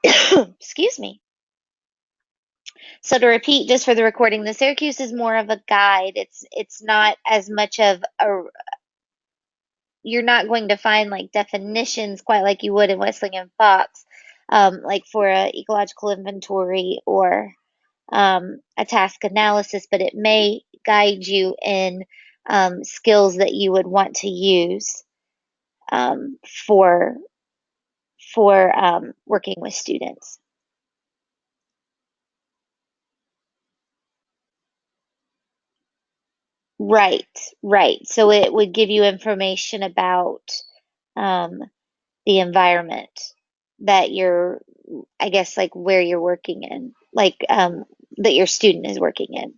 Excuse me. So to repeat, just for the recording, the Syracuse is more of a guide. It's not as much of a, you're not going to find like definitions quite like you would in Wesleyan and Fox, like for a ecological inventory or a task analysis, but it may guide you in skills that you would want to use um, for for working with students. Right, right. So it would give you information about um, the environment that you're, I guess, like where you're working in, like that your student is working in.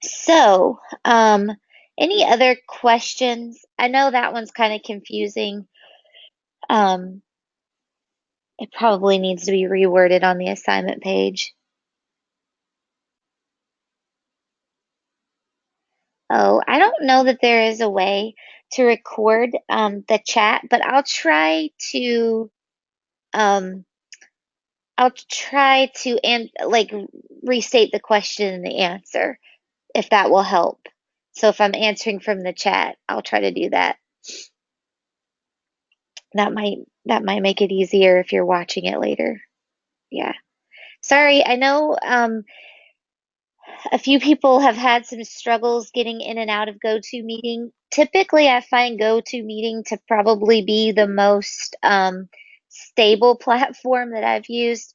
So, any other questions? I know that one's kind of confusing. Um, it probably needs to be reworded on the assignment page. Oh, I don't know that there is a way to record the chat, but um, I'll try to and like restate the question and the answer if that will help. So if I'm answering from the chat, I'll try to do that. That might that might make it easier if you're watching it later. Yeah. Sorry, I know a few people have had some struggles getting in and out of GoToMeeting. Typically, I find GoToMeeting to probably be the most stable platform that I've used.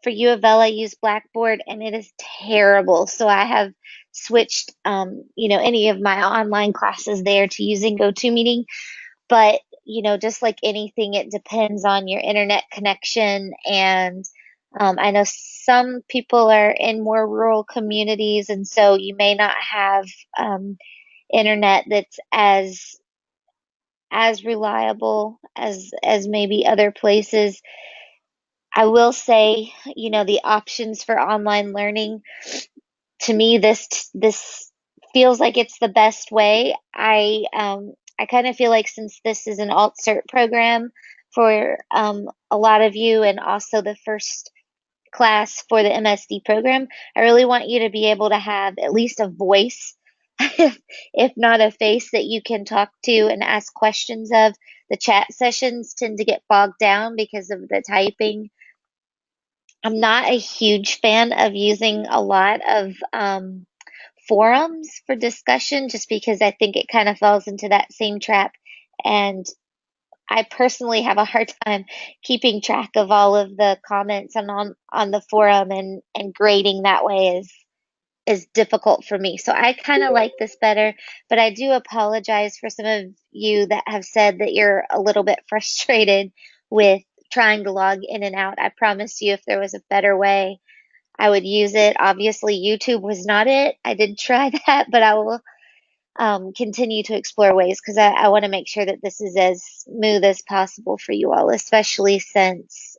For U of L, I use Blackboard and it is terrible. So I have switched, any of my online classes there to using GoToMeeting. But, just like anything, it depends on your internet connection. And I know some people are in more rural communities, and so you may not have internet that's as reliable as maybe other places. I will say, the options for online learning, to me, this feels like it's the best way. I kind of feel like since this is an alt cert program for a lot of you and also the first class for the MSD program, I really want you to be able to have at least a voice, if not a face that you can talk to and ask questions of. The chat sessions tend to get bogged down because of the typing. I'm not a huge fan of using a lot of forums for discussion just because I think it kind of falls into that same trap. And I personally have a hard time keeping track of all of the comments on the forum, and grading that way is difficult for me. So I kind of like this better, but I do apologize for some of you that have said that you're a little bit frustrated with trying to log in and out. I promise you, if there was a better way, I would use it. Obviously, YouTube was not it. I did try that, but I will continue to explore ways because I want to make sure that this is as smooth as possible for you all, especially since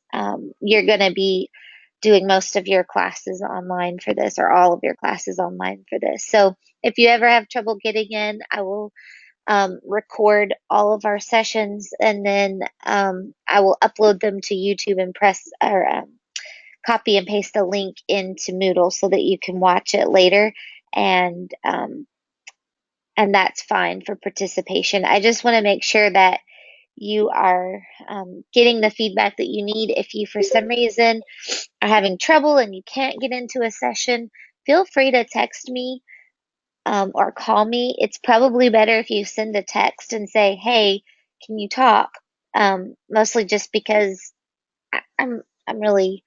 you're going to be doing most of your classes online for this, or all of your classes online for this. So if you ever have trouble getting in, I will record all of our sessions, and then I will upload them to YouTube and press or copy and paste a link into Moodle so that you can watch it later. And and that's fine for participation. I just want to make sure that you are getting the feedback that you need. If you, for some reason, are having trouble and you can't get into a session, feel free to text me or call me. It's probably better if you send a text and say, "Hey, can you talk?" Mostly just because I'm really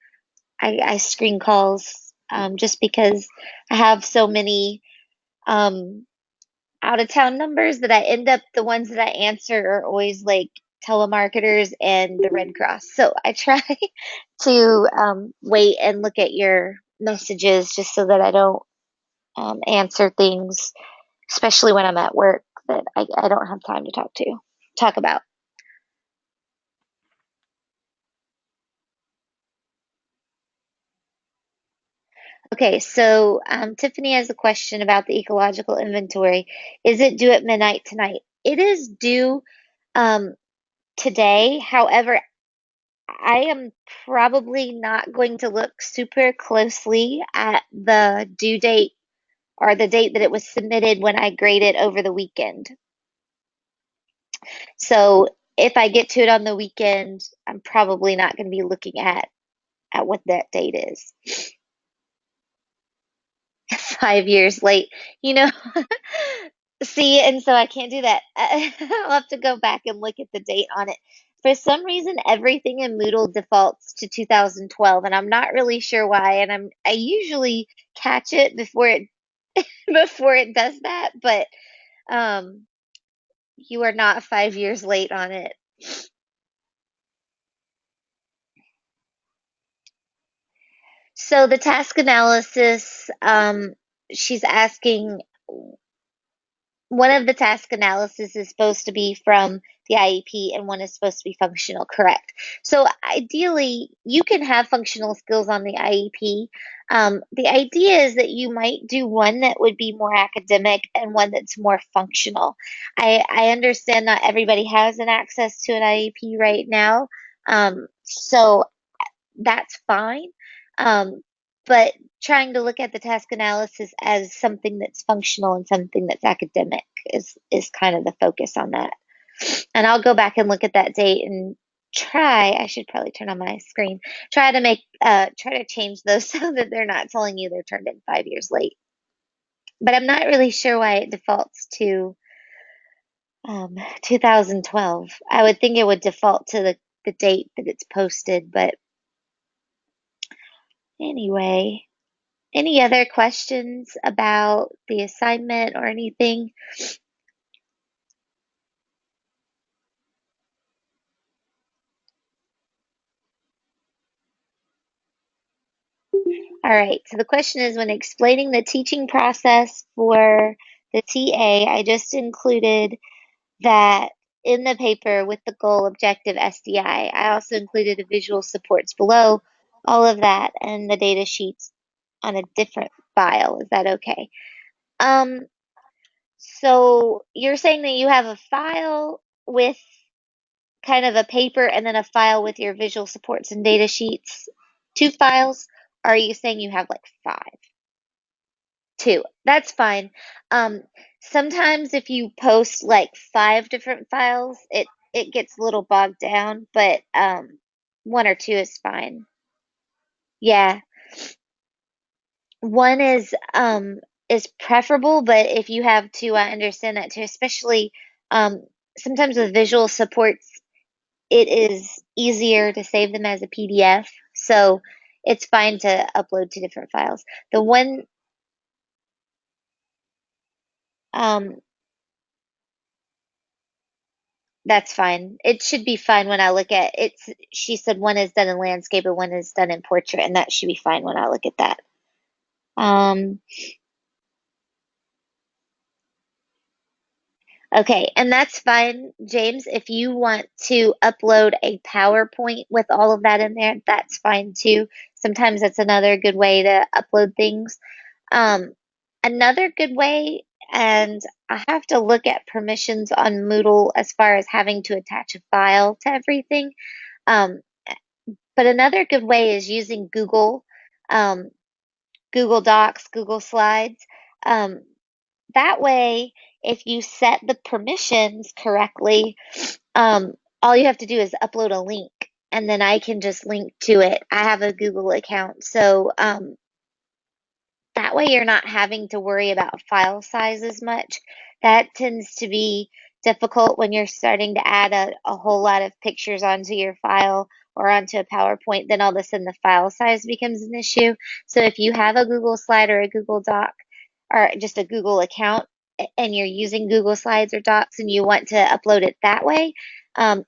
I screen calls just because I have so many um, out of town numbers that I end up the ones that I answer are always like telemarketers and the Red Cross. So I try to wait and look at your messages just so that I don't answer things, especially when I'm at work that I don't have time to talk about. Okay, so Tiffany has a question about the ecological inventory. Is it due at midnight tonight? It is due um, today. However, I am probably not going to look super closely at the due date or the date that it was submitted when I grade it over the weekend. So if I get to it on the weekend, I'm probably not going to be looking at what that date is. 5 years late, you know. See, and so I can't do that. I'll have to go back and look at the date on it. For some reason, everything in Moodle defaults to 2012, and I'm not really sure why. And I usually catch it before it before it does that, but um, you are not 5 years late on it. So the task analysis, she's asking one of the task analysis is supposed to be from the IEP and one is supposed to be functional, correct? So ideally, you can have functional skills on the IEP. The idea is that you might do one that would be more academic and one that's more functional. I understand not everybody has an access to an IEP right now, so that's fine. Um, but trying to look at the task analysis as something that's functional and something that's academic is kind of the focus on that. And I'll go back and look at that date and I should probably turn on my screen, try to change those so that they're not telling you they're turned in 5 years late. But I'm not really sure why it defaults to 2012. I would think it would default to the date that it's posted, but anyway. Any other questions about the assignment or anything? All right, so the question is when explaining the teaching process for the TA, I just included that in the paper with the goal, objective, SDI. I also included the visual supports below, all of that, and the data sheets on a different file. Is that okay? Um, so you're saying that you have a file with kind of a paper and then a file with your visual supports and data sheets? Two files? Or are you saying you have like five? Two. That's fine. Um, Sometimes if you post like five different files, it gets a little bogged down, but one or two is fine. Yeah. One is preferable, but if you have two, I understand that too, especially um sometimes with visual supports it is easier to save them as a PDF. So it's fine to upload to different files. The one, um, that's fine. It should be fine when I look at it's. She said one is done in landscape and one is done in portrait, and that should be fine when I look at that. Um, Okay, and that's fine, James. If you want to upload a PowerPoint with all of that in there, that's fine too. Sometimes that's another good way to upload things. Um, Another good way, and I have to look at permissions on Moodle as far as having to attach a file to everything. Um, but another good way is using um, Google Docs, Google Slides. Um, that way, if you set the permissions correctly, um, all you have to do is upload a link and then I can just link to it. I have a Google account, so that way you're not having to worry about file size as much. That tends to be difficult when you're starting to add a whole lot of pictures onto your file or onto a PowerPoint, then all of a sudden the file size becomes an issue. So if you have a Google Slide or a Google Doc or just a Google account and you're using Google Slides or Docs and you want to upload it that way,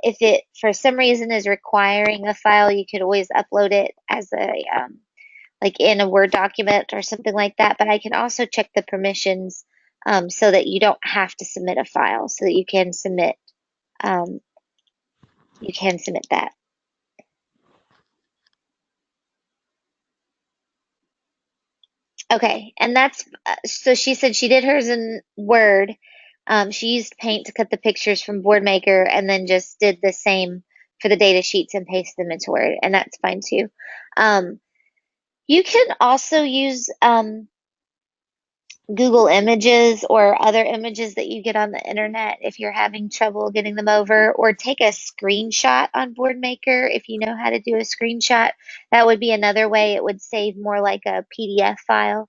if it for some reason is requiring a file, you could always upload it as a like in a Word document or something like that. But I can also check the permissions so that you don't have to submit a file, so that um, you can submit that. Okay, and that's so she said she did hers in Word. She used Paint to cut the pictures from Boardmaker and then just did the same for the data sheets and paste them into Word, and that's fine too. Um, you can also use Google Images or other images that you get on the internet if you're having trouble getting them over, or take a screenshot on Boardmaker if you know how to do a screenshot. That would be another way. It would save more like a PDF file.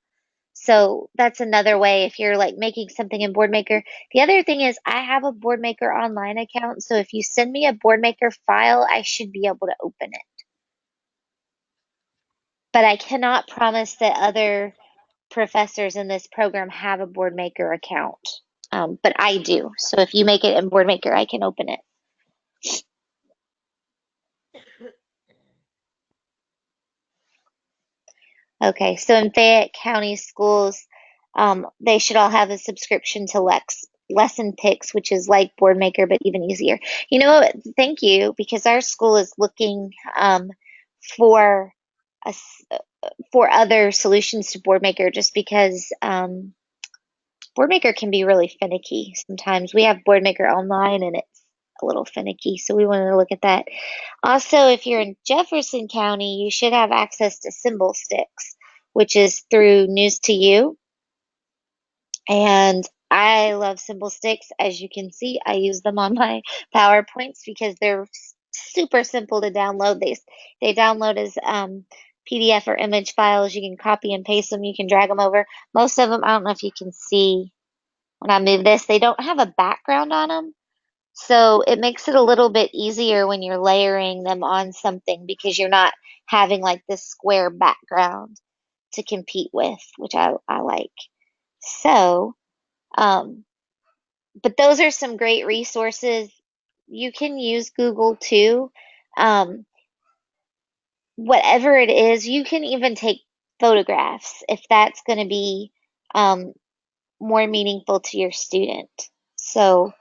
So that's another way if you're like making something in Boardmaker. The other thing is I have a Boardmaker online account, so if you send me a Boardmaker file, I should be able to open it. But I cannot promise that other professors in this program have a Boardmaker account. But I do. So if you make it in Boardmaker, I can open it. Okay, so in Fayette County schools, they should all have a subscription to Lesson Picks, which is like Boardmaker, but even easier. You know what? Thank you, because our school is looking for us for other solutions to Boardmaker, just because Boardmaker can be really finicky sometimes. We have Boardmaker online, and it's a little finicky, so we wanted to look at that. Also, if you're in Jefferson County, you should have access to Symbol Sticks, which is through News to You. And I love Symbol Sticks. As you can see, I use them on my PowerPoints because they're super simple to download. They download as PDF or image files. You can copy and paste them. You can drag them over. Most of them, I don't know if you can see when I move this, they don't have a background on them. So it makes it a little bit easier when you're layering them on something because you're not having like this square background to compete with, which I like. So, um, but those are some great resources. You can use Google too. Um, whatever it is, you can even take photographs if that's going to be um, more meaningful to your student. So,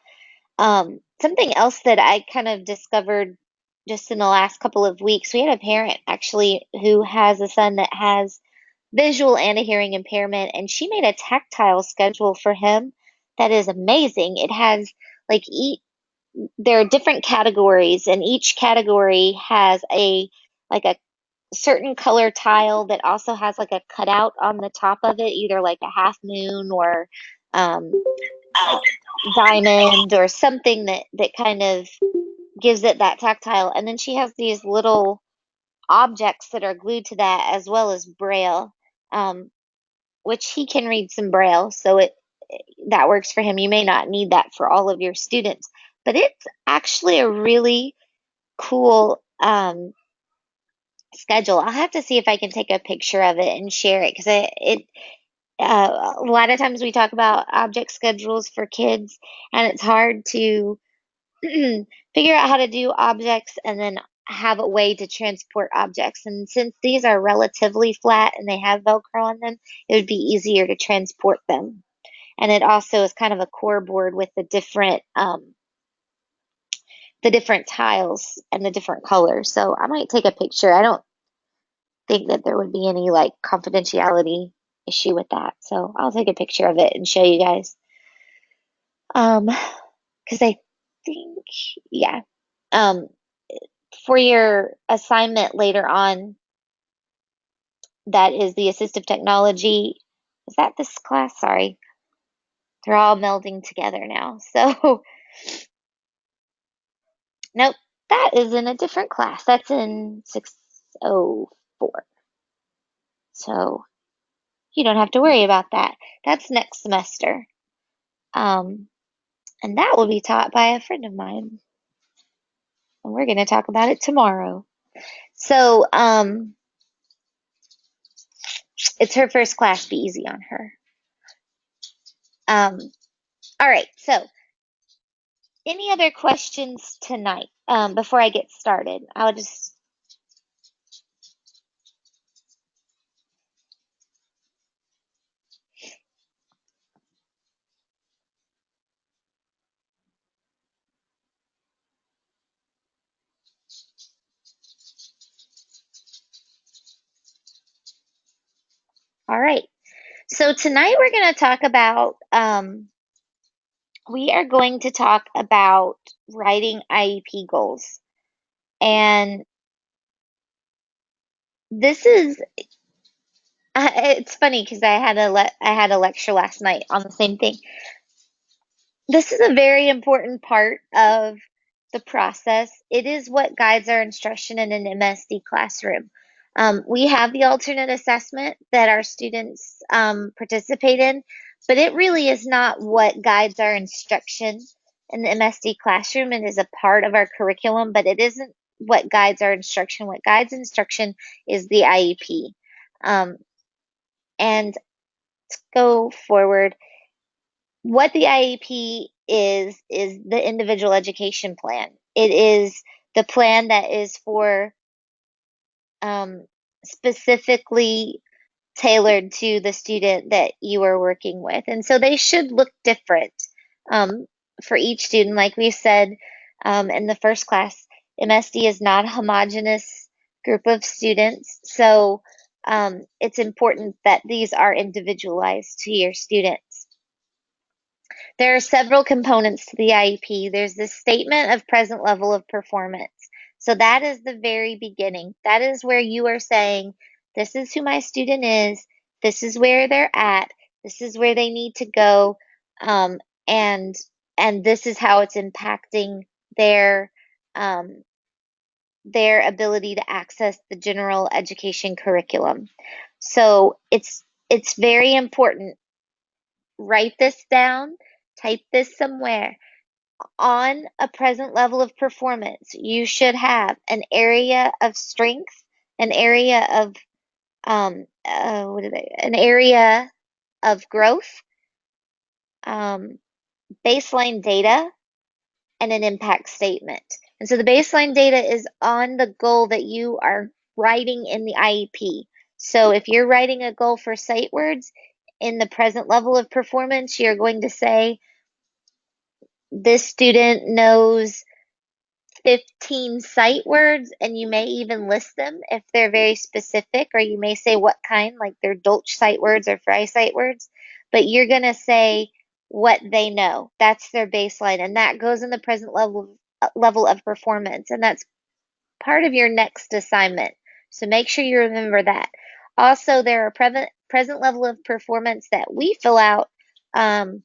something else that I kind of discovered just in the last couple of weeks, we had a parent actually who has a son that has visual and a hearing impairment, and she made a tactile schedule for him that is amazing. It has like there are different categories, and each category has a certain color tile that also has like a cutout on the top of it, either like a half moon or um, like diamond or something that kind of gives it that tactile. And then she has these little objects that are glued to that as well as braille, um, which he can read some braille, so it that works for him. You may not need that for all of your students, but it's actually a really cool schedule. I'll have to see if I can take a picture of it and share it because a lot of times we talk about object schedules for kids, and it's hard to figure out how to do objects and then have a way to transport objects. And since these are relatively flat and they have Velcro on them, it would be easier to transport them. And it also is kind of a core board with the different tiles and the different colors. So I might take a picture. I don't think that there would be any like confidentiality issue with that. So I'll take a picture of it and show you guys. Because I think, yeah. Um, for your assignment later on, that is the assistive technology. Is that this class? Sorry. They're all melding together now. So, nope, that is in a different class. That's in 604. So, you don't have to worry about that. That's next semester. Um, and that will be taught by a friend of mine. And we're going to talk about it tomorrow. So, it's her first class. Be easy on her. Um, all right. So, any other questions tonight before I get started? All right. So tonight we're going to talk about, we are going to talk about writing IEP goals. And this is it's funny because I had a lecture last night on the same thing. This is a very important part of the process. It is what guides our instruction in an MSD classroom. We have the alternate assessment that our students participate in, but it really is not what guides our instruction in the MSD classroom and is a part of our curriculum, but it isn't what guides our instruction. What guides instruction is the IEP. Um, and go forward, what the IEP is the individual education plan. It is the plan that is for specifically tailored to the student that you are working with. And so they should look different um, for each student. Like we said in the first class, MSD is not a homogeneous group of students. So it's important that these are individualized to your students. There are several components to the IEP. There's the statement of present level of performance. So that is the very beginning. That is where you are saying, this is who my student is, this is where they're at, this is where they need to go, um, and and this is how it's impacting their um, their ability to access the general education curriculum. So it's very important. Write this down, type this somewhere. On a present level of performance, you should have an area of strength, an area of an area of growth, um, baseline data, and an impact statement. And so the baseline data is on the goal that you are writing in the IEP. So if you're writing a goal for sight words in the present level of performance, you're going to say this student knows 15 sight words, and you may even list them if they're very specific, or you may say what kind, like they're Dolch sight words or Fry sight words, but you're going to say what they know. That's their baseline, and that goes in the present level of performance, and that's part of your next assignment. So make sure you remember that. Also, there are present level of performance that we fill out um,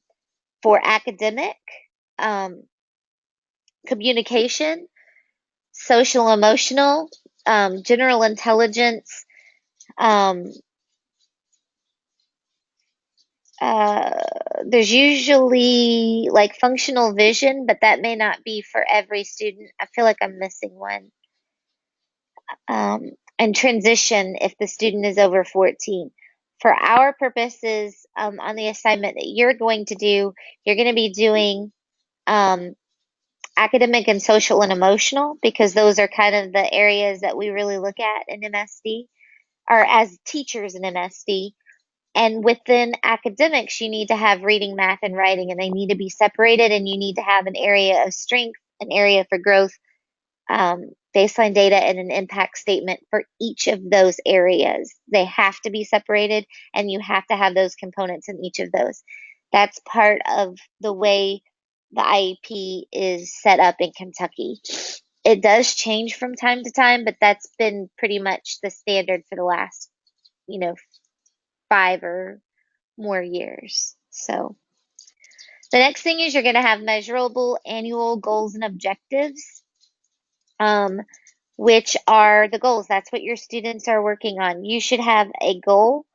for academic, um, communication, social emotional, general intelligence, um, uh, there's usually like functional vision, but that may not be for every student. I feel like I'm missing one. And transition if the student is over 14. For our purposes, on the assignment that you're going to do, you're going to be doing um, academic and social and emotional because those are kind of the areas that we really look at in MSD. Or as teachers in MSD. And within academics, you need to have reading, math, and writing, and they need to be separated. And you need to have an area of strength, an area for growth, baseline data, and an impact statement for each of those areas. They have to be separated, and you have to have those components in each of those. That's part of the way the IEP is set up in Kentucky. It does change from time to time, but that's been pretty much the standard for the last, you know, 5 or more years. So the next thing is you're going to have measurable annual goals and objectives, um, which are the goals. That's what your students are working on. You should have a goal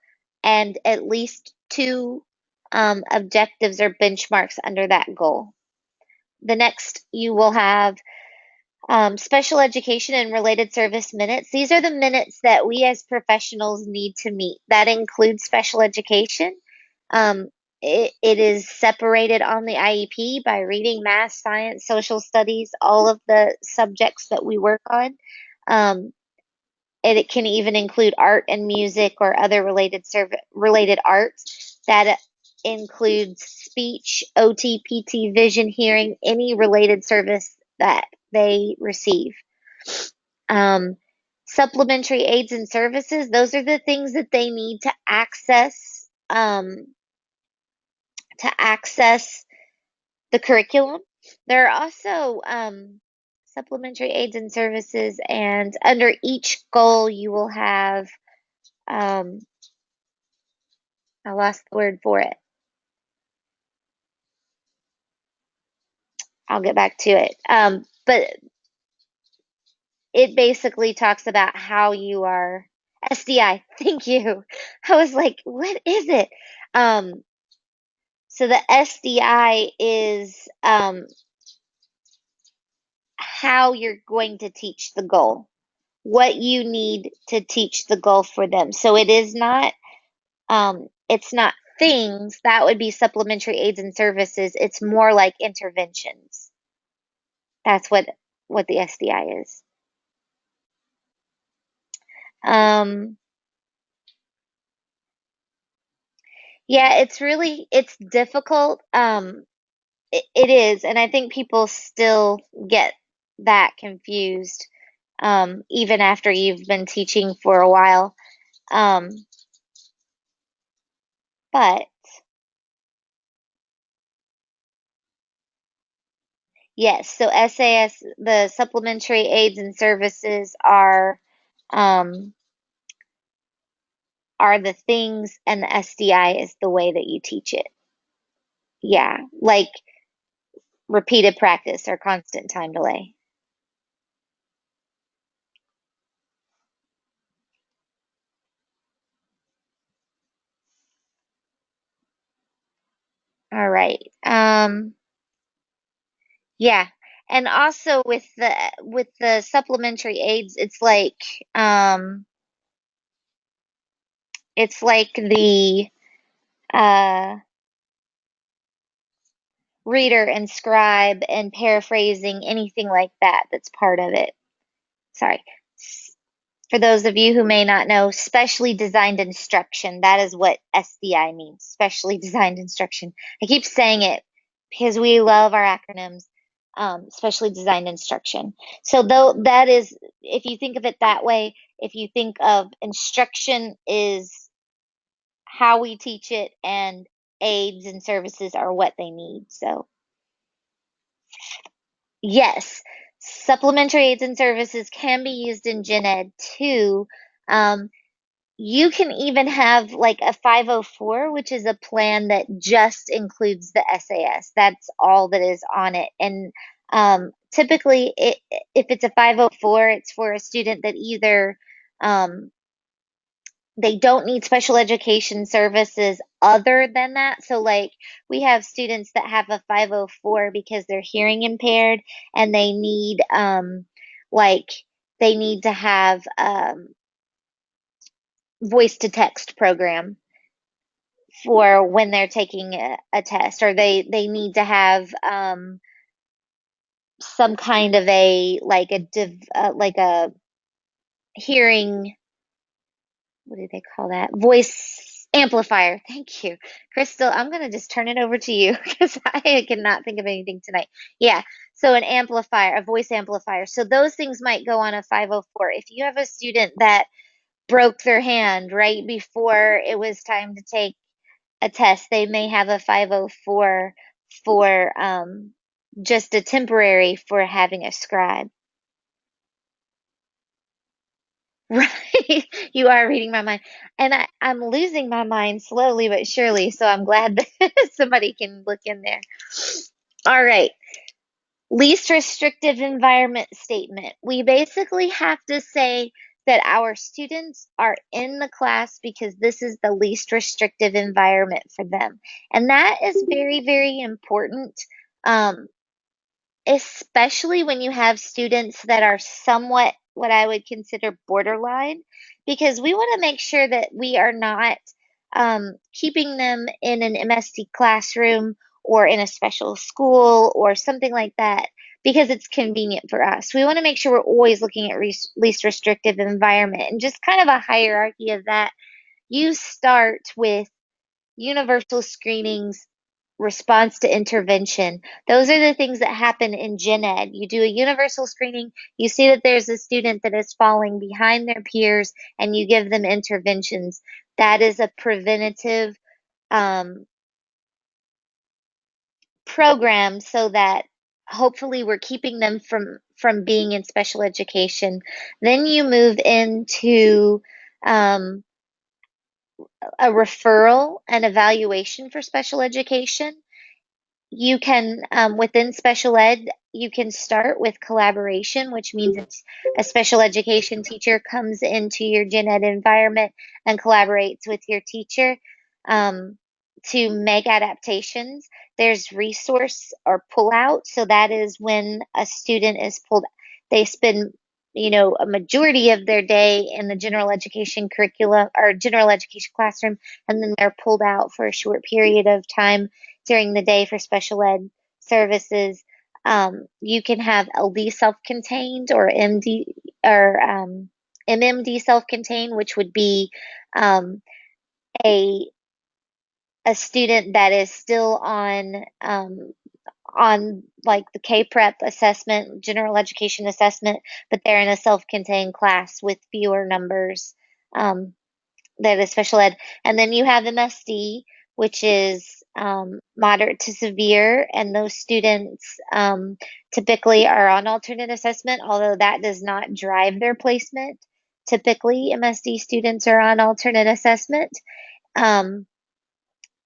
and at least two objectives or benchmarks under that goal. The next, you will have special education and related service minutes. These are the minutes that we as professionals need to meet. That includes special education. Um, it is separated on the IEP by reading, math, science, social studies, all of the subjects that we work on. And it can even include art and music or other related arts. That includes speech, OT, PT, vision, hearing, any related service that they receive. Um, Supplementary aids and services, those are the things that they need to access the curriculum. There are also supplementary aids and services, and under each goal you will have, um, I lost the word for it. I'll get back to it. But it basically talks about how you are SDI. Thank you. I was like, what is it? Um, so the SDI is how you're going to teach the goal, what you need to teach the goal for them. So it's not things that would be supplementary aids and services. It's more like interventions. That's what the SDI is. Um, yeah, it's difficult. It is, and I think people still get that confused, even after you've been teaching for a while. Um, but yes, so SAS, the supplementary aids and services um, are the things, and the SDI is the way that you teach it. Yeah, like repeated practice or constant time delay. All right. Yeah. And also with the supplementary aids, um it's like the uh reader and scribe and paraphrasing, anything like that that's part of it. Sorry. For those of you who may not know, specially designed instruction, that is what SDI means, specially designed instruction. I keep saying it because we love our acronyms, specially designed instruction. So, though that is, if you think of it that way, if you think of instruction is how we teach it, and aids and services are what they need. So, yes, supplementary aids and services can be used in gen ed too. Um, You can even have like a 504, which is a plan that just includes the SAS. That's all that is on it. And typically, if it's a 504, it's for a student that either um, they don't need special education services other than that. So, like, we have students that have a 504 because they're hearing impaired, and like, they need to have voice to text program for when they're taking a test, or they need to have some kind of a like a hearing, what do they call that, voice amplifier. Thank you, Crystal. I'm gonna just turn it over to you because I cannot think of anything tonight. Yeah, so an amplifier, a voice amplifier, so those things might go on a 504. If you have a student that broke their hand right before it was time to take a test, they may have a 504 for just a temporary for having a scribe. Right. You are reading my mind. And I'm losing my mind slowly but surely. So I'm glad that somebody can look in there. All right. Least restrictive environment statement. We basically have to say that our students are in the class because this is the least restrictive environment for them. And that is very, very important, um, especially when you have students that are somewhat what I would consider borderline, because we want to make sure that we are not keeping them in an MST classroom or in a special school or something like that because it's convenient for us. We want to make sure we're always looking at least restrictive environment, and just kind of a hierarchy of that. You start with universal screenings, response to intervention. Those are the things that happen in gen ed. You do a universal screening, you see that there's a student that is falling behind their peers, and you give them interventions. That is a preventative um, program, so that hopefully we're keeping them from being in special education. Then you move into um, a referral and evaluation for special education. You can, within special ed, you can start with collaboration, which means it's a special education teacher comes into your gen ed environment and collaborates with your teacher um, to make adaptations. There's resource or pull out. So that is when a student is pulled, they spend, a majority of their day in the general education curriculum or general education classroom, and then they're pulled out for a short period of time during the day for special ed services. You can have LD self-contained or MD or MMD self-contained, which would be um, a a student that is still on like the K prep assessment, general education assessment, but they're in a self-contained class with fewer numbers. That is special ed. And then you have MSD, which is moderate to severe, and those students typically are on alternate assessment, although that does not drive their placement. Typically, MSD students are on alternate assessment. Um,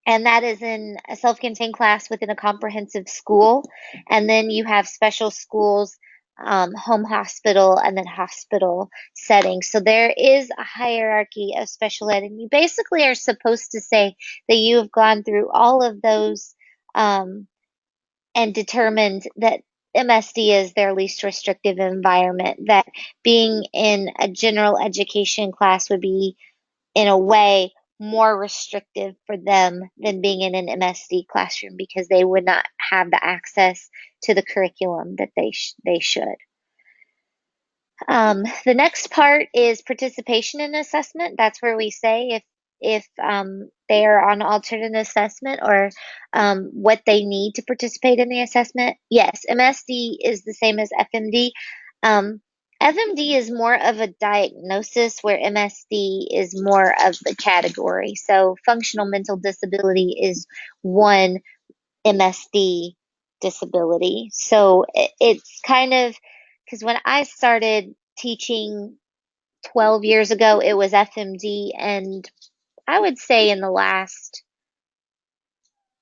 and that is in a self-contained class within a comprehensive school. And then you have special schools, home hospital, and then hospital settings. So there is a hierarchy of special ed, and you basically are supposed to say that you have gone through all of those and determined that MSD is their least restrictive environment, that being in a general education class would be in a way more restrictive for them than being in an MSD classroom because they would not have the access to the curriculum that they should. The next part is participation in assessment. That's where we say if they are on alternate assessment or what they need to participate in the assessment. Yes, MSD is the same as FMD. Um, FMD is more of a diagnosis where MSD is more of the category. So functional mental disability is one MSD disability. So it's kind of because when I started teaching 12 years ago, it was FMD, and I would say in the last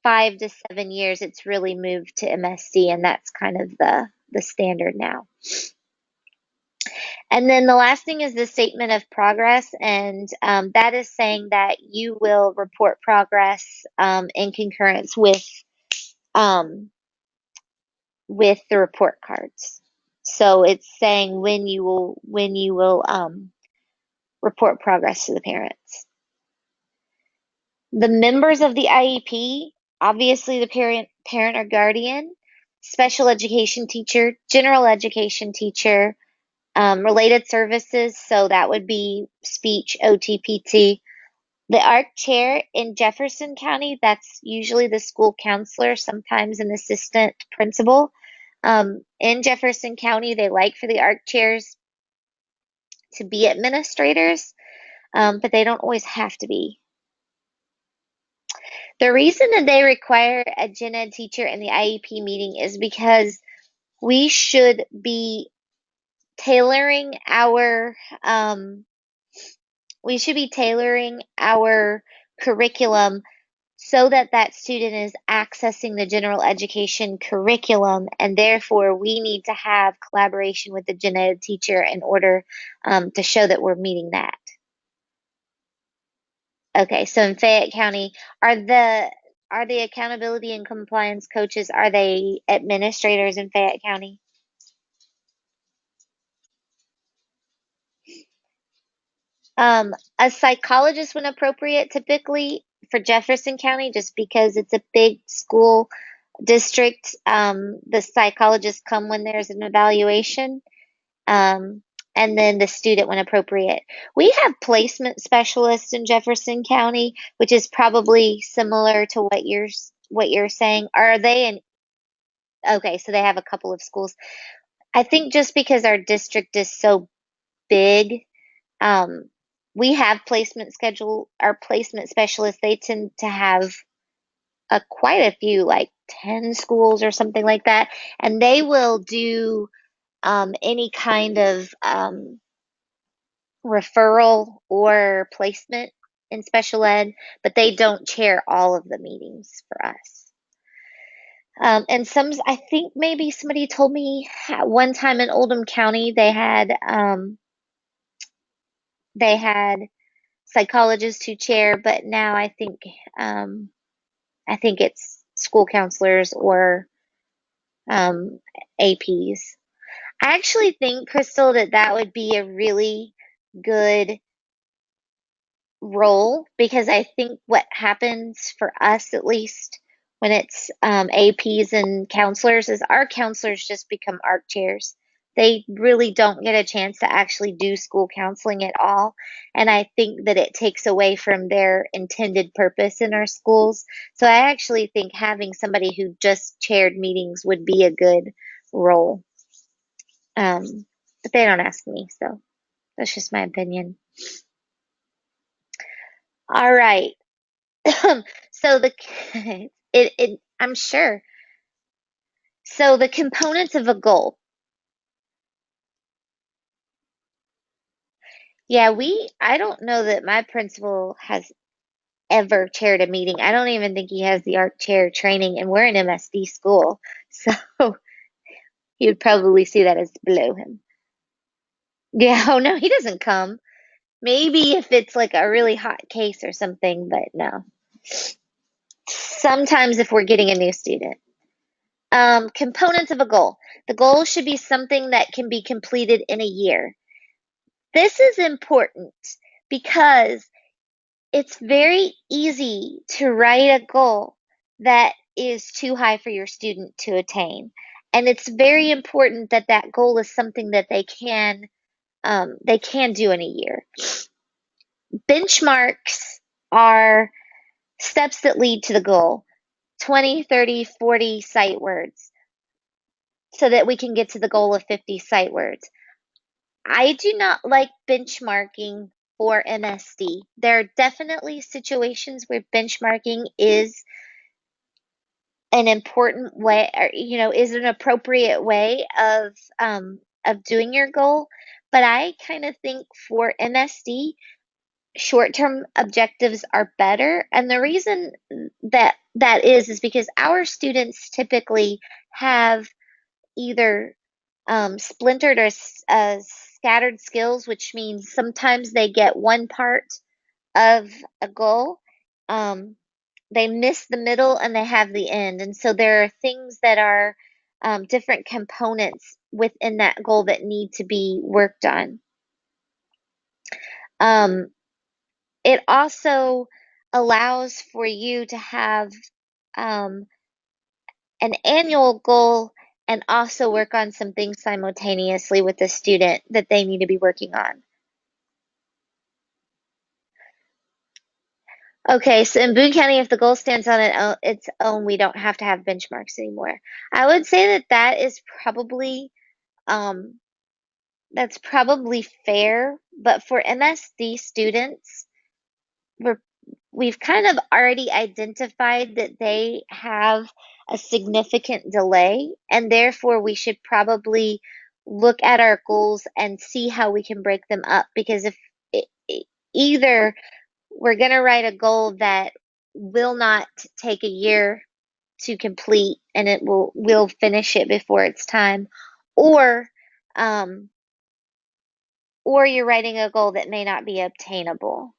5 to 7 years, it's really moved to MSD, and that's kind of the standard now. And then the last thing is the statement of progress, and that is saying that you will report progress in concurrence um, with the report cards. So it's saying when you will report progress to the parents. The members of the IEP, obviously the parent or guardian, special education teacher, general education teacher, related services, so that would be speech, OTPT. The ARC chair in Jefferson County, that's usually the school counselor, sometimes an assistant principal. In Jefferson County, they like for the ARC chairs to be administrators, but they don't always have to be. The reason that they require a gen ed teacher in the IEP meeting is because we should be tailoring our curriculum so that that student is accessing the general education curriculum, and therefore we need to have collaboration with the gen ed teacher in order to show that we're meeting that. Okay, so in Fayette County, are the accountability and compliance coaches, are they administrators in Fayette County? A psychologist when appropriate, typically for Jefferson County, just because it's a big school district. The psychologists come when there's an evaluation, um, and then the student when appropriate. We have placement specialists in Jefferson County, which is probably similar to what you're saying. Are they in? Okay, so they have a couple of schools. I think just because our district is so big, um, we have our placement specialists, they tend to have quite a few, like 10 schools or something like that. And they will do any kind of referral or placement in special ed, but they don't chair all of the meetings for us. And I think maybe somebody told me at one time in Oldham County they had psychologists who chair, but now um, I think it's school counselors or APs. I actually think, Crystal, that that would be a really good role because I think what happens for us, at least when it's APs and counselors, is our counselors just become ARC chairs. They really don't get a chance to actually do school counseling at all. And I think that it takes away from their intended purpose in our schools. So I actually think having somebody who just chaired meetings would be a good role. But they don't ask me, so that's just my opinion. All right. So I'm sure. So the components of a goal. Yeah, I don't know that my principal has ever chaired a meeting. I don't even think he has the ARC chair training, and we're an MSD school. So he would probably see that as below him. Yeah, oh no, he doesn't come. Maybe if it's like a really hot case or something, but no. Sometimes if we're getting a new student. Components of a goal. The goal should be something that can be completed in a year. This is important because it's very easy to write a goal that is too high for your student to attain. And it's very important that that goal is something that they can do in a year. Benchmarks are steps that lead to the goal, 20, 30, 40 sight words, so that we can get to the goal of 50 sight words. I do not like benchmarking for MSD. There are definitely situations where benchmarking is an important way, or is an appropriate way of doing your goal. But I kind of think for MSD, short-term objectives are better, and the reason that that is because our students typically have either splintered or scattered skills, which means sometimes they get one part of a goal. Um, they miss the middle and they have the end. And so there are things that are different components within that goal that need to be worked on. Um, it also allows for you to have um, an annual goal and also work on some things simultaneously with the student that they need to be working on. Okay, so in Boone County, if the goal stands on its own, we don't have to have benchmarks anymore. I would say that um, that's probably fair, but for MSD students, we're we've kind of already identified that they have a significant delay, and therefore we should probably look at our goals and see how we can break them up. Because if either we're going to write a goal that will not take a year to complete and we'll finish it before it's time, or um, or you're writing a goal that may not be obtainable.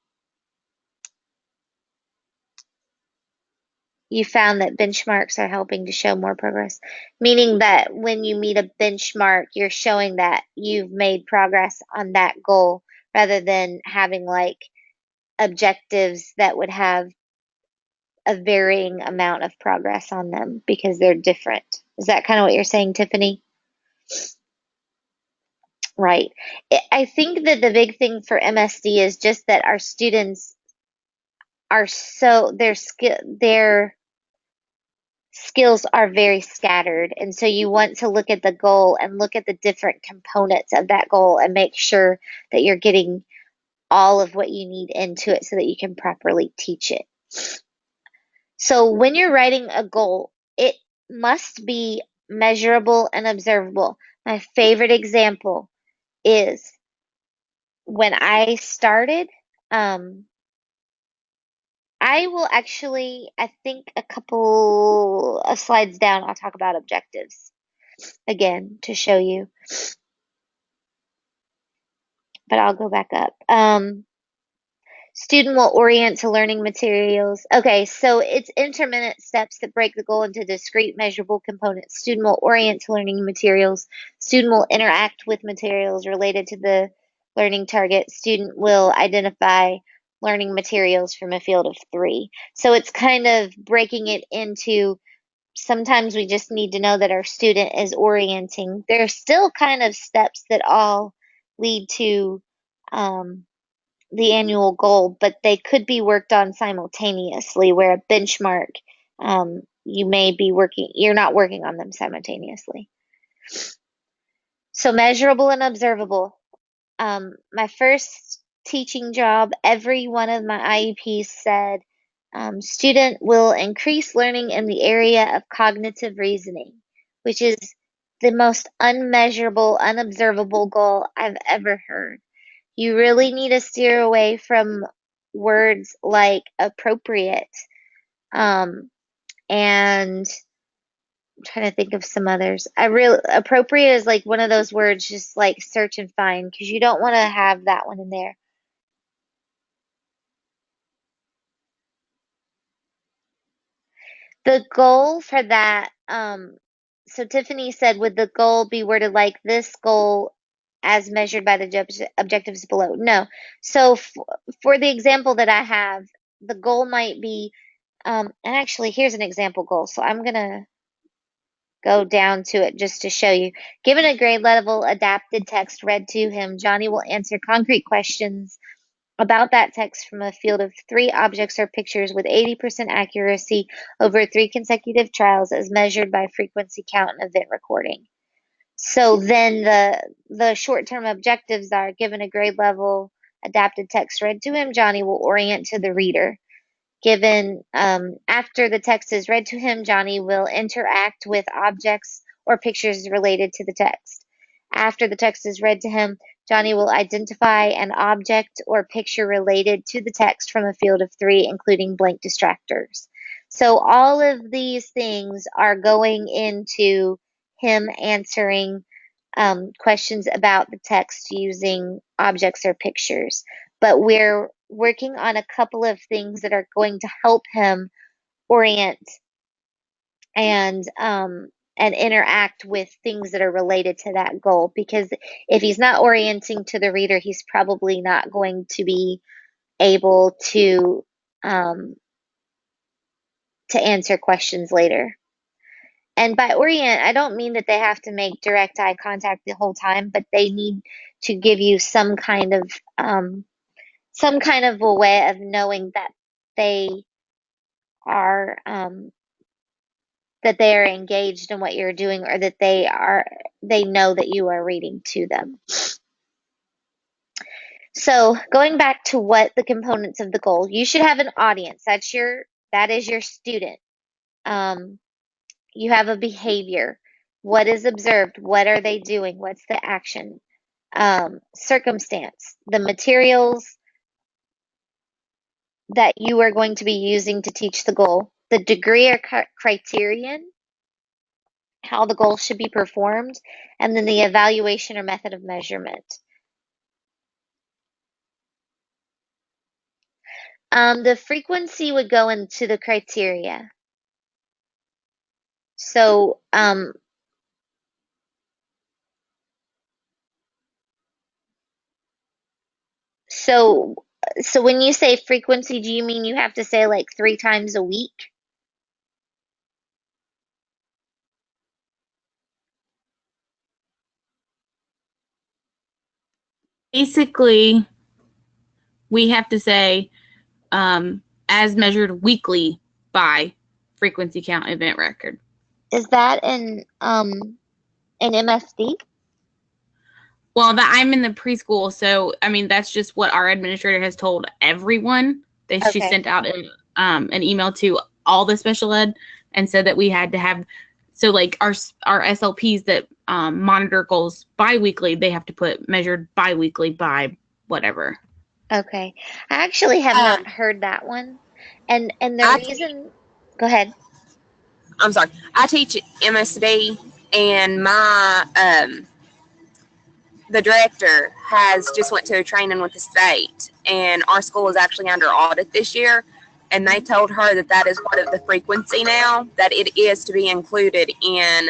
You found that benchmarks are helping to show more progress, meaning that when you meet a benchmark, you're showing that you've made progress on that goal rather than having like objectives that would have a varying amount of progress on them because they're different. Is that kind of what you're saying, Tiffany? Right. I think that the big thing for MSD is just that our students are their skills are very scattered. And so you want to look at the goal and look at the different components of that goal and make sure that you're getting all of what you need into it so that you can properly teach it. So when you're writing a goal, it must be measurable and observable. My favorite example is when I started, um, I will actually, I think a couple of slides down, I'll talk about objectives again to show you, but I'll go back up. Student will orient to learning materials. Okay, so it's intermittent steps that break the goal into discrete measurable components. Student will orient to learning materials. Student will interact with materials related to the learning target. Student will identify learning materials from a field of three. So it's kind of breaking it into sometimes we just need to know that our student is orienting. There's still kind of steps that all lead to um, the annual goal, but they could be worked on simultaneously, where a benchmark, you may be working, you're not working on them simultaneously. So measurable and observable. My first teaching job, every one of my IEPs said, student will increase learning in the area of cognitive reasoning, which is the most unmeasurable, unobservable goal I've ever heard. You really need to steer away from words like appropriate. And I'm trying to think of some others. I really appropriate is like one of those words just like search and find because you don't want to have that one in there. The goal for that, so Tiffany said, would the goal be worded like this goal as measured by the objectives below? No. So for the example that I have, the goal might be, and actually here's an example goal. So I'm gonna go down to it just to show you. Given a grade level adapted text read to him, Johnny will answer concrete questions about that text from a field of three objects or pictures with 80% accuracy over three consecutive trials as measured by frequency count and event recording. So then the short-term objectives are given a grade level adapted text read to him, Johnny will orient to the reader. Given after the text is read to him, Johnny will interact with objects or pictures related to the text. After the text is read to him, Johnny will identify an object or picture related to the text from a field of three, including blank distractors. So all of these things are going into him answering questions about the text using objects or pictures. But we're working on a couple of things that are going to help him orient and interact with things that are related to that goal. Because if he's not orienting to the reader, he's probably not going to be able um, to answer questions later. And by orient, I don't mean that they have to make direct eye contact the whole time, but they need to give you some kind of a way of knowing they are um, that they are engaged in what you're doing or that they know that you are reading to them. So going back to what the components of the goal, you should have an audience. That is your student. Um, you have a behavior. What is observed? What are they doing? What's the action? Circumstance, the materials that you are going to be using to teach the goal, the degree or criterion, how the goal should be performed, and then the evaluation or method of measurement. The frequency would go into the criteria. So, so, so when you say frequency, do you mean you have to say like 3 times a week? Basically, we have to say as measured weekly by frequency count event record. Is that in MSD? Well, I'm in the preschool, so I mean that's just what our administrator has told everyone. She Okay. sent out an email to all the special ed and said that we had to have, so like our SLPs that monitor goals bi-weekly, they have to put measured bi-weekly by whatever. Okay. I actually have Um, not heard that one. And the I reason, go ahead. I'm sorry. I teach MSD, and my the director has just went to a training with the state, and our school is actually under audit this year. And they told her that that is part of the frequency now, that it is to be included in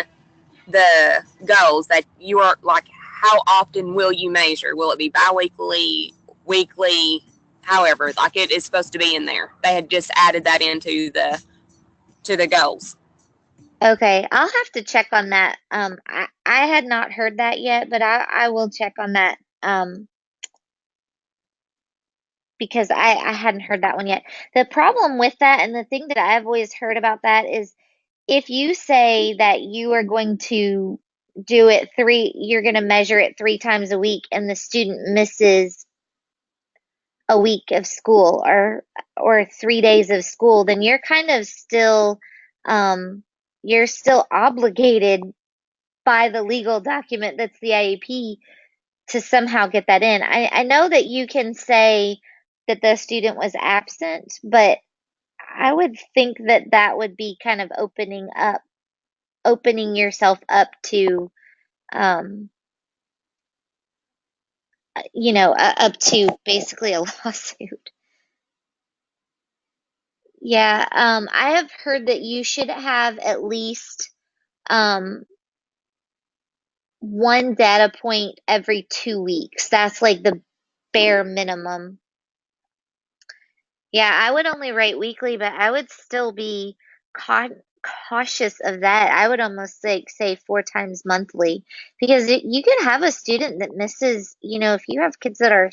the goals, that you are like, how often will you measure? Will it be biweekly, weekly, however, like it is supposed to be in there. They had just added that into the goals. Okay, I'll have to check on that. I had not heard that yet, but I will check on that. Because I hadn't heard that one yet. The problem with that, and the thing that I've always heard about that is if you say that you are going to do it you're going to measure it 3 times a week, and the student misses a week of school or 3 days of school, then you're kind of still you're still obligated by the legal document that's the IEP to somehow get that in. I know that you can say that the student was absent, but I would think that that would be kind of opening yourself up to, um, up to basically a lawsuit. Yeah, I have heard that you should have at least um, one data point every 2 weeks. That's like the bare minimum. Yeah, I would only write weekly, but I would still be cau cautious of that. I would almost like say 4 times monthly because you could have a student that misses, if you have kids that are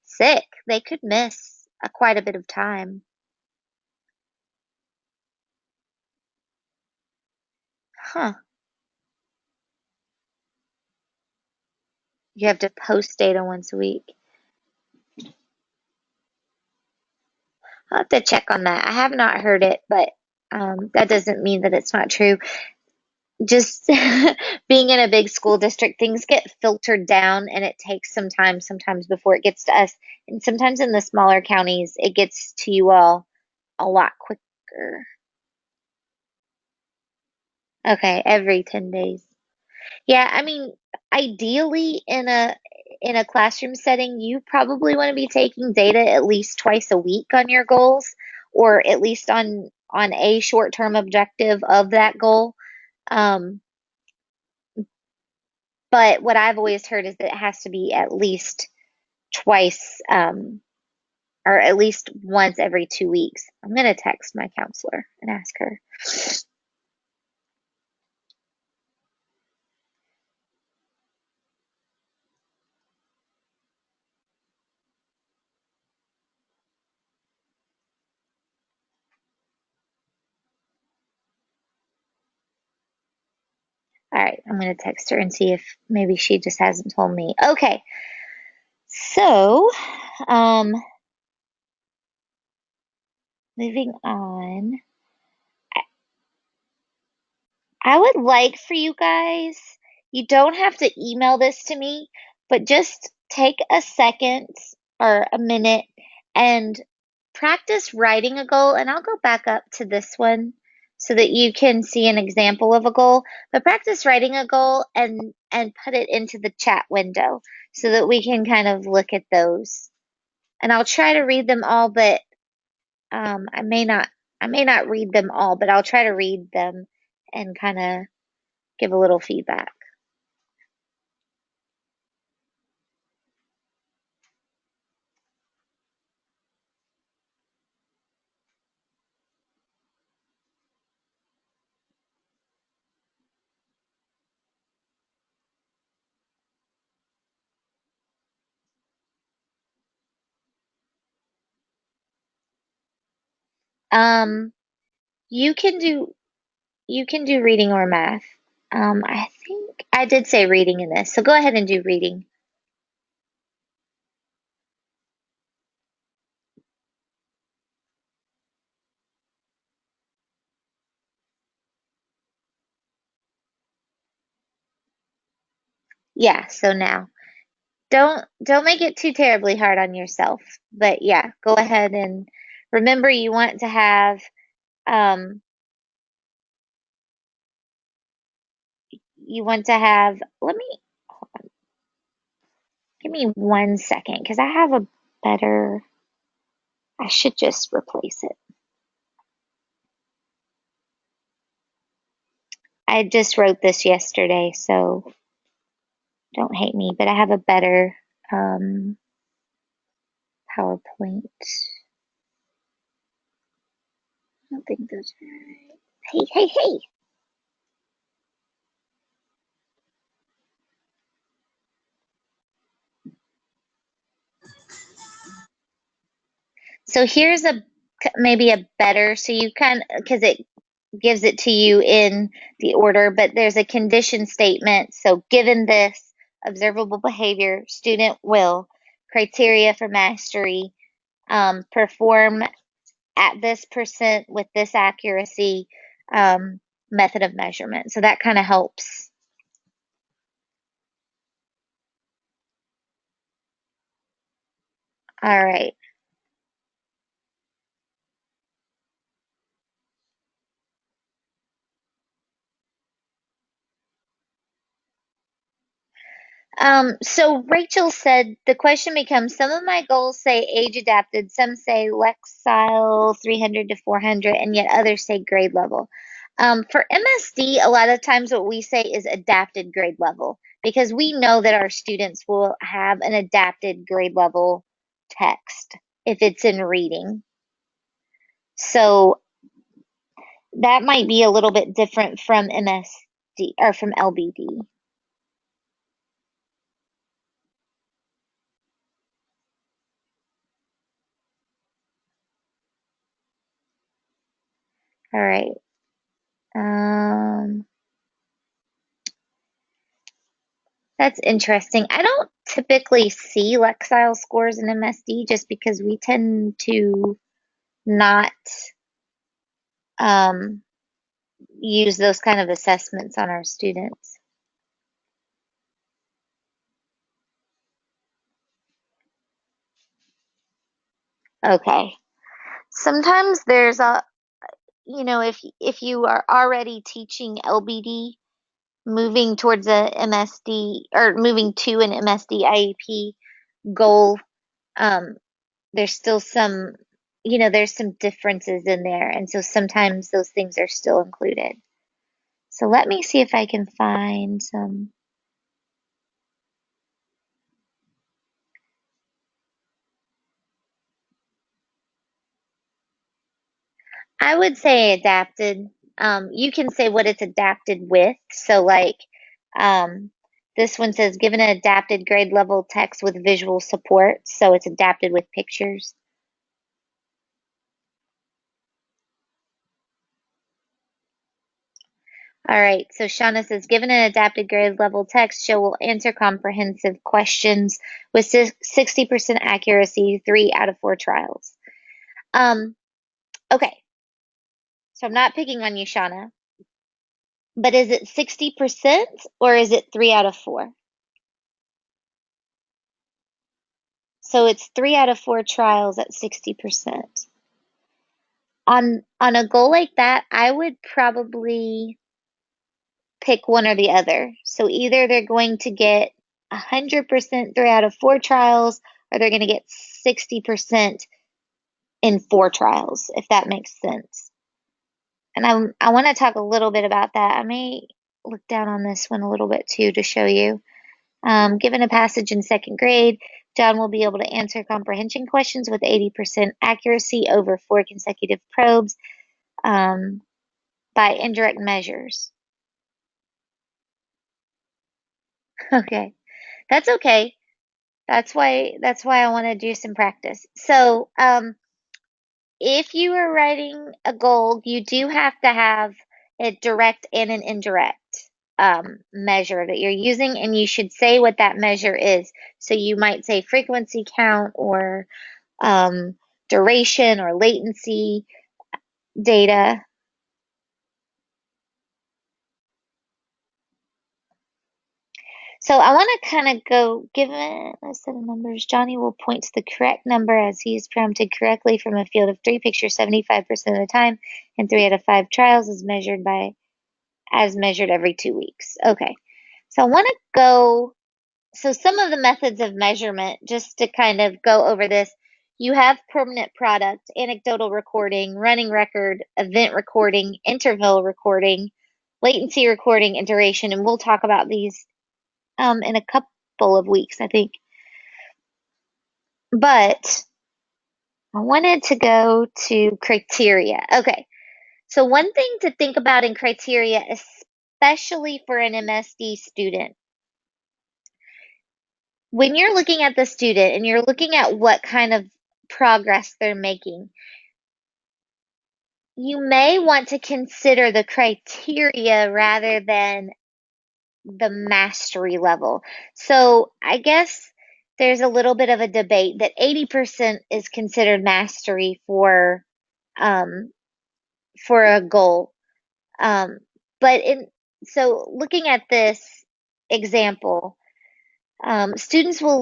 sick, they could miss quite a bit of time. Huh. You have to post data once a week. I'll have to check on that. I have not heard it, but that doesn't mean that it's not true. Just being in a big school district, things get filtered down and it takes some time sometimes before it gets to us. And sometimes in the smaller counties, it gets to you all a lot quicker. Okay, every 10 days. Yeah, I mean, ideally in a classroom setting, you probably want to be taking data at least twice a week on your goals or at least on a short-term objective of that goal. Um, but what I've always heard is that it has to be at least twice, or at least once every 2 weeks. I'm going to text my counselor and ask her. All right, I'm going to text her and see if maybe she just hasn't told me. Okay, so um, moving on. I would like for you guys, you don't have to email this to me, but just take a second or a minute and practice writing a goal. And I'll go back up to this one so that you can see an example of a goal. But practice writing a goal and put it into the chat window so that we can kind of look at those. And I'll try to read them all, but I may not read them all, but I'll try to read them and kind of give a little feedback. Um, you can do you can do reading or math. I think I did say reading in this, so go ahead and do reading. Yeah, so now. Don't make it too terribly hard on yourself. But yeah, go ahead and remember you want to have um let me give me 1 second because I have a better I should just replace it. I just wrote this yesterday, so don't hate me, but I have a better um PowerPoint. I don't think those are right. Hey, hey, hey. So here's a maybe a better, so you can, because it gives it to you in the order, but there's a condition statement. So given this observable behavior, student will, criteria for mastery, perform at this percent with this accuracy, um, method of measurement. So that kind of helps. All right. So Rachel said the question becomes some of my goals say age adapted, some say Lexile 300 to 400, and yet others say grade level. For MSD, a lot of times what we say is adapted grade level because we know that our students will have an adapted grade level text if it's in reading. So that might be a little bit different from MSD or from LBD. All right. Um, That's interesting. I don't typically see Lexile scores in MSD just because we tend to not um, use those kind of assessments on our students. Okay. Sometimes there's a, if you are already teaching LBD, moving towards a MSD or moving to an MSD IEP goal, um, there's still some, there's some differences in there. And so sometimes those things are still included. So let me see if I can find some. I would say adapted. You can say what it's adapted with. So like um, this one says given an adapted grade level text with visual support. So it's adapted with pictures. All right. So Shauna says given an adapted grade level text, show will answer comprehensive questions with 60% accuracy, 3 out of 4 trials. Okay. So I'm not picking on you, Shauna. But is it 60% or is it 3 out of 4? So it's 3 out of 4 trials at 60%. On a goal like that, I would probably pick one or the other. So either they're going to get 100% 3 out of 4 trials, or they're going to get 60% in 4 trials, if that makes sense. And I want to talk a little bit about that. I may look down on this one a little bit too to show you. Given a passage in second grade, John will be able to answer comprehension questions with 80% accuracy over 4 consecutive probes by indirect measures. Okay, that's okay. That's why I want to do some practice. So, if you are writing a goal, you do have to have a direct and an indirect measure that you're using, and you should say what that measure is. So you might say frequency count or um, duration or latency data. So I want to kind of go, given a set of numbers, Johnny will point to the correct number as he is prompted correctly from a field of three pictures 75% of the time, and 3 out of 5 trials is measured every 2 weeks. Okay. So I want to go, so some of the methods of measurement, just to kind of go over this, you have permanent product, anecdotal recording, running record, event recording, interval recording, latency recording, and duration, and we'll talk about these in a couple of weeks, I think. But I wanted to go to criteria. Okay, so one thing to think about in criteria, especially for an MSD student, when you're looking at the student and you're looking at what kind of progress they're making, you may want to consider the criteria rather than the mastery level. So I guess there's a little bit of a debate that 80% is considered mastery um, for a goal. Um, but in so looking at this example, students will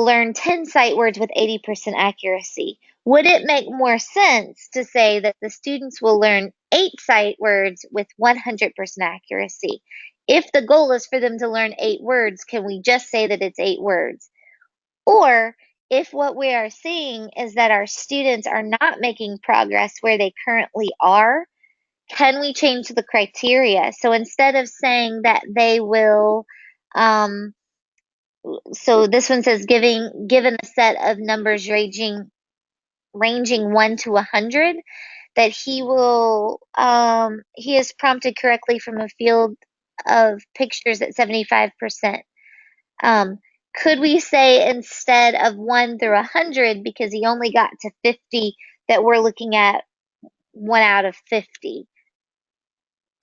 learn 10 sight words with 80% accuracy. Would it make more sense to say that the students will learn 8 sight words with 100% accuracy? If the goal is for them to learn 8 words, can we just say that it's 8 words? Or if what we are seeing is that our students are not making progress where they currently are, can we change the criteria? So instead of saying that they will, um, so this one says given a set of numbers ranging 1 to 100, that he is prompted correctly from a field of pictures at 75%. Um, could we say instead of 1 through 100, because he only got to 50, that we're looking at 1 out of 50?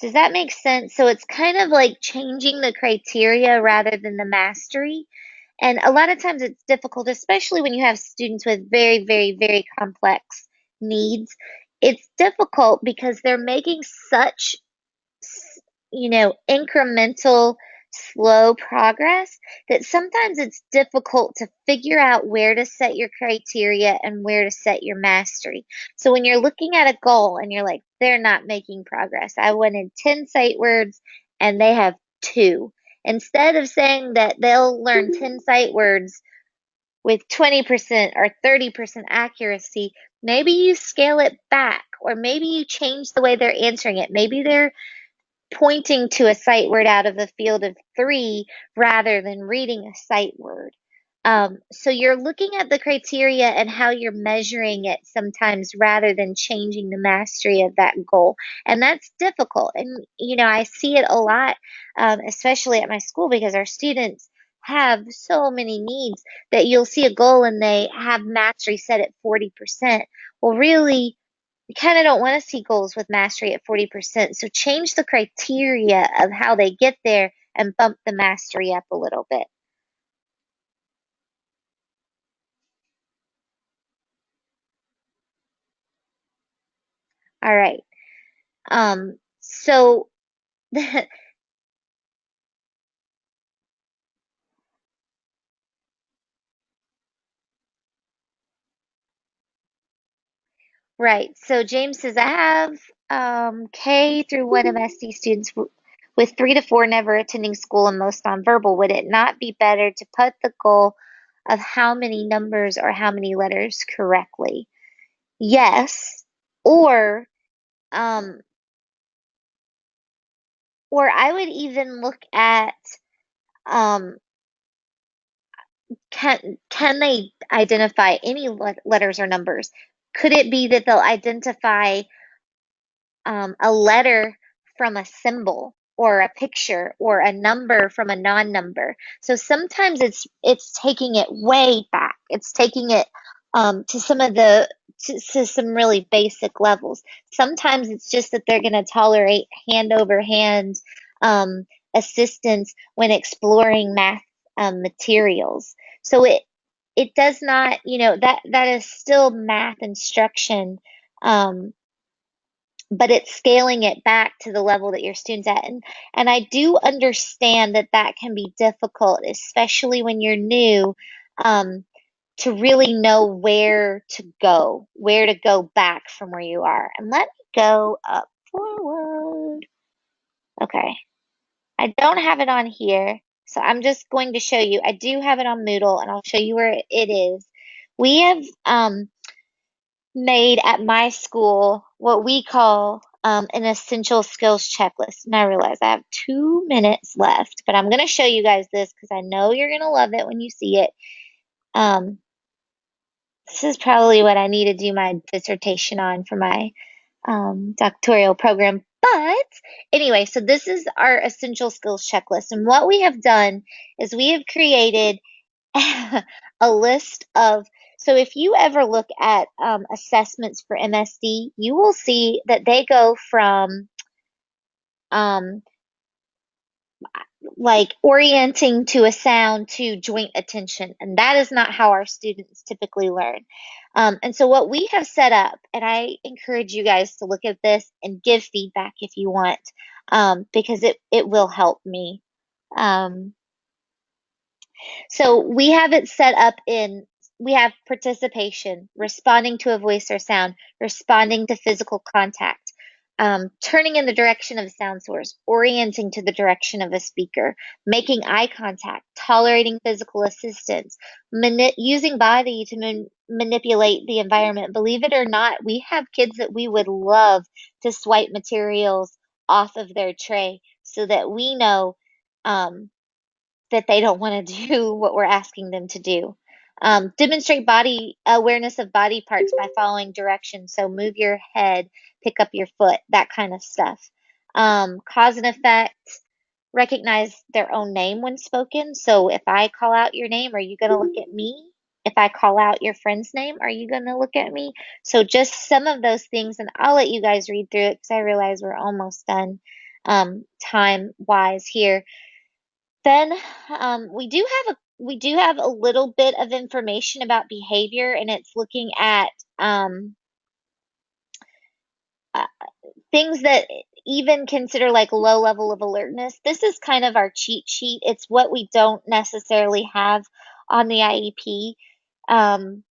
Does that make sense? So it's kind of like changing the criteria rather than the mastery. And a lot of times it's difficult, especially when you have students with very, very, very complex needs. It's difficult because they're making such, incremental, slow progress that sometimes it's difficult to figure out where to set your criteria and where to set your mastery. So when you're looking at a goal and you're like, they're not making progress, I wanted 10 sight words and they have 2. Instead of saying that they'll learn 10 sight words with 20% or 30% accuracy, maybe you scale it back, or maybe you change the way they're answering it. Maybe they're pointing to a sight word out of a field of 3 rather than reading a sight word. So you're looking at the criteria and how you're measuring it sometimes rather than changing the mastery of that goal. And that's difficult. And, I see it a lot, especially at my school, because our students have so many needs that you'll see a goal and they have mastery set at 40%. Well, really, you kind of don't want to see goals with mastery at 40%. So change the criteria of how they get there and bump the mastery up a little bit. All right. So right. So James says I have K through 1 MSD students with 3 to 4 never attending school and most nonverbal. Would it not be better to put the goal of how many numbers or how many letters correctly? Yes. Or um I would even look at um can they identify any letters or numbers? Could it be that they'll identify a letter from a symbol or a picture or a number from a non-number? So sometimes it's taking it way back. It's taking it to to some really basic levels. Sometimes it's just that they're going to tolerate hand over hand um, assistance when exploring math materials. So it does not, that is still math instruction. Um, but it's scaling it back to the level that your student's at. And I do understand that that can be difficult, especially when you're new, um, to really know where to go back from where you are. And let me go up forward. Okay. I don't have it on here, so I'm just going to show you. I do have it on Moodle, and I'll show you where it is. We have made at my school what we call an essential skills checklist. And I realize I have 2 minutes left, but I'm going to show you guys this because I know you're going to love it when you see it. Um, this is probably what I need to do my dissertation on for my doctoral program. But anyway, so this is our essential skills checklist. And what we have done is we have created a list of, so if you ever look at assessments for MSD, you will see that they go from um, like orienting to a sound to joint attention. And that is not how our students typically learn. And so what we have set up, and I encourage you guys to look at this and give feedback if you want, because it will help me. Um, So we have it set up in, we have participation, responding to a voice or sound, responding to physical contact, turning in the direction of a sound source, orienting to the direction of a speaker, making eye contact, tolerating physical assistance, using body to manipulate the environment. Believe it or not, we have kids that we would love to swipe materials off of their tray so that we know um, that they don't want to do what we're asking them to do. Demonstrate body awareness of body parts by following directions. So move your head, pick up your foot, that kind of stuff. Cause and effect, recognize their own name when spoken. So if I call out your name, are you going to look at me? If I call out your friend's name, are you going to look at me? So just some of those things, and I'll let you guys read through it because I realize we're almost done time wise here. Then we do have a little bit of information about behavior, and it's looking at uh, things that even consider like low level of alertness. This is kind of our cheat sheet. It's what we don't necessarily have on the IEP, um,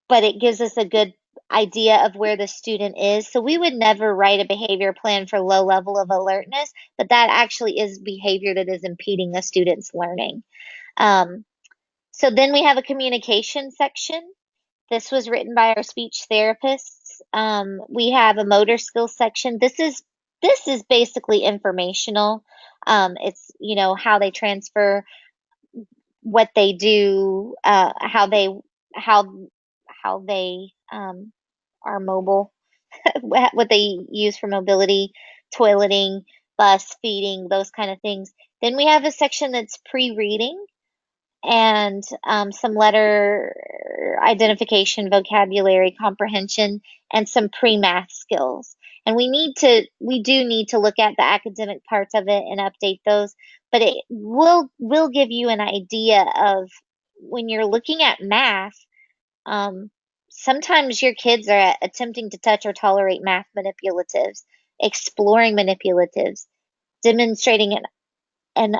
but it gives us a good idea of where the student is. So we would never write a behavior plan for low level of alertness, but that actually is behavior that is impeding the student's learning. Um, so then we have a communication section. This was written by our speech therapists. We have a motor skills section. This is basically informational. It's how they transfer, what they do, how how they are mobile, what they use for mobility, toileting, bus feeding, those kind of things. Then we have a section that's pre-reading and some letter identification, vocabulary comprehension, and some pre-math skills. And we do need to look at the academic parts of it and update those, but it will give you an idea of when you're looking at math. Um, Sometimes your kids are attempting to touch or tolerate math manipulatives, exploring manipulatives, demonstrating an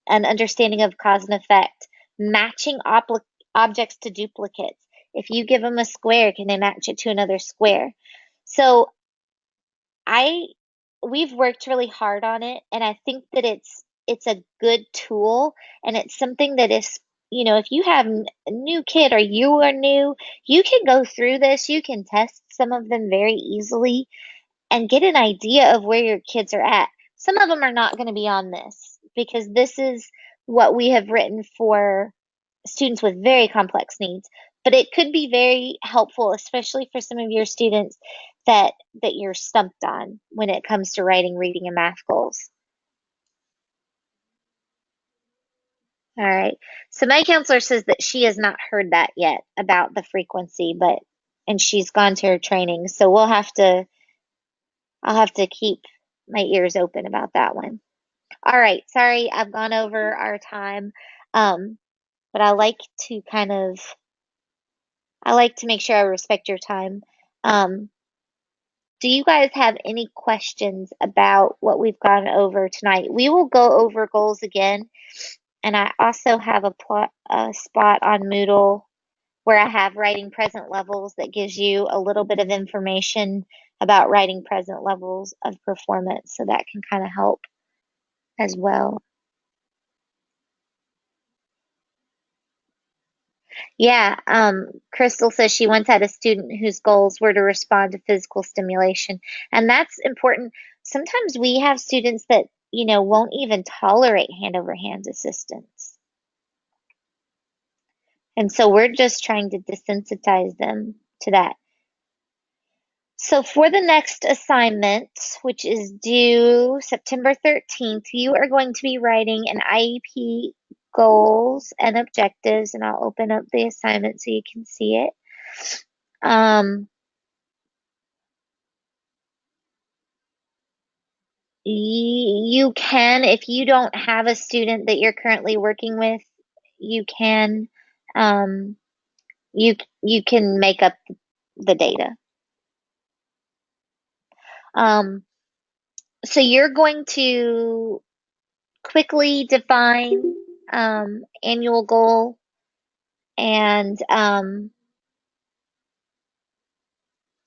understanding of cause and effect, matching objects to duplicates. If you give them a square, can they match it to another square? So I we've worked really hard on it, and I think that it's a good tool, and it's something that is, if you have a new kid or you are new, you can go through this, you can test some of them very easily and get an idea of where your kids are at. Some of them are not going to be on this because this is what we have written for students with very complex needs, but it could be very helpful, especially for some of your students that you're stumped on when it comes to writing, reading, and math goals. All right. So my counselor says that she has not heard that yet about the frequency, and she's gone to her training. So I'll have to keep my ears open about that one. All right. Sorry, I've gone over our time. Um, but I like to make sure I respect your time. Um, do you guys have any questions about what we've gone over tonight? We will go over goals again, and I also have a spot on Moodle where I have writing present levels that gives you a little bit of information about writing present levels of performance, so that can kind of help as well. Yeah, Crystal says she once had a student whose goals were to respond to physical stimulation, and that's important. Sometimes we have students that, won't even tolerate hand over hand assistance. And so we're just trying to desensitize them to that. So for the next assignment, which is due September 13th, you are going to be writing an IEP goals and objectives, and I'll open up the assignment so you can see it. You can, if you don't have a student that you're currently working with, you can, um, you can make up the data. Um, so you're going to quickly define annual goal and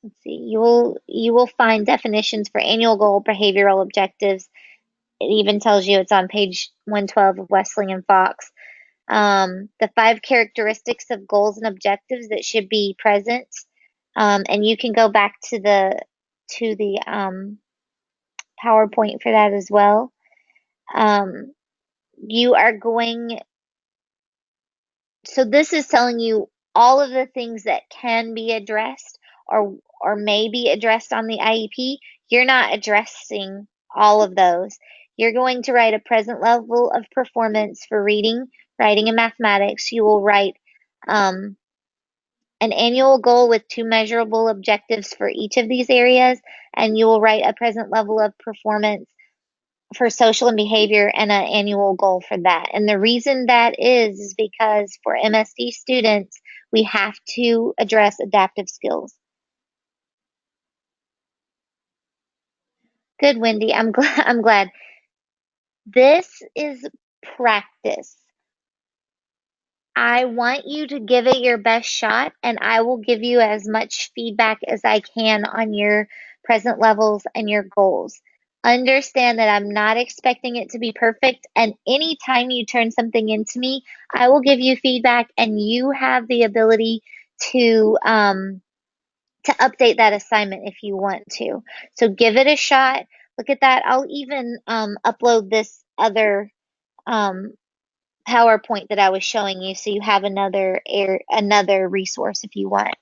let's see, you will find definitions for annual goal, behavioral objectives. It even tells you it's on page 112 of Westling and Fox. The 5 characteristics of goals and objectives that should be present. And you can go back to the PowerPoint for that as well. You are going, so this is telling you all of the things that can be addressed or may be addressed on the IEP. You're not addressing all of those. You're going to write a present level of performance for reading, writing, and mathematics. You will write an annual goal with 2 measurable objectives for each of these areas, and you will write a present level of performance for social and behavior and an annual goal for that. And the reason that is because for MSD students, we have to address adaptive skills. Good, Wendy. I'm glad. I'm glad. This is practice. I want you to give it your best shot, and I will give you as much feedback as I can on your present levels and your goals. Understand that I'm not expecting it to be perfect, and anytime you turn something into me, I will give you feedback, and you have the ability to update that assignment if you want to. So give it a shot. Look at that. I'll even upload this other um, PowerPoint that I was showing you, so you have another resource if you want.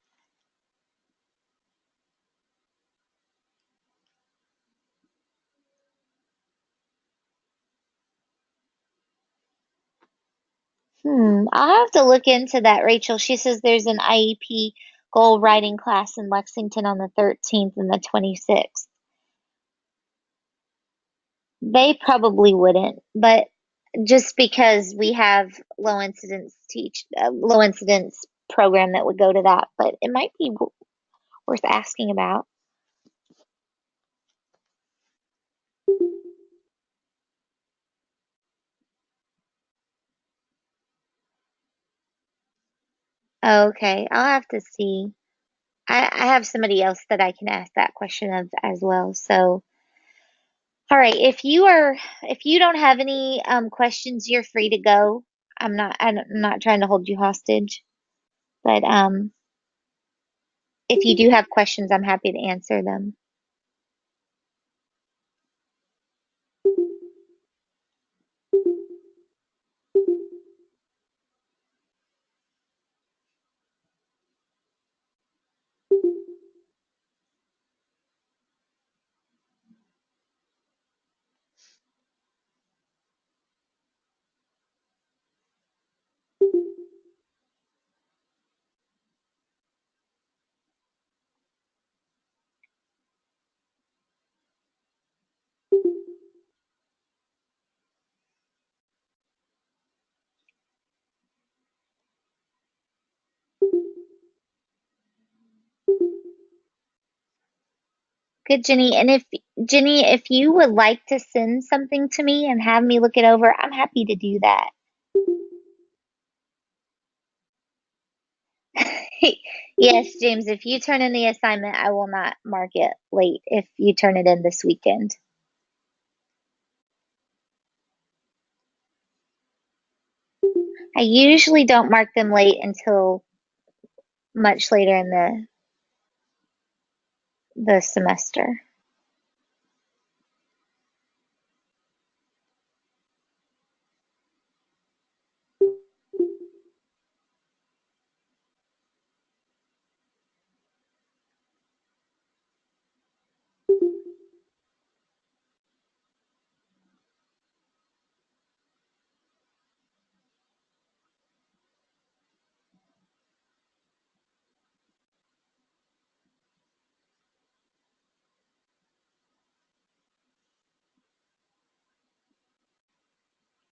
I'll have to look into that, Rachel. She says there's an IEP goal writing class in Lexington on the 13th and the 26th. They probably wouldn't, but just because we have low incidence program that would go to that, but it might be worth asking about. Okay, I'll have to see. I have somebody else that I can ask that question of as well. So, all right, if you don't have any questions, you're free to go. I'm not trying to hold you hostage, but if you do have questions, I'm happy to answer them. Good, Jenny. And if Jenny, if you would like to send something to me and have me look it over, I'm happy to do that. Yes, James, if you turn in the assignment, I will not mark it late if you turn it in this weekend. I usually don't mark them late until much later in the semester.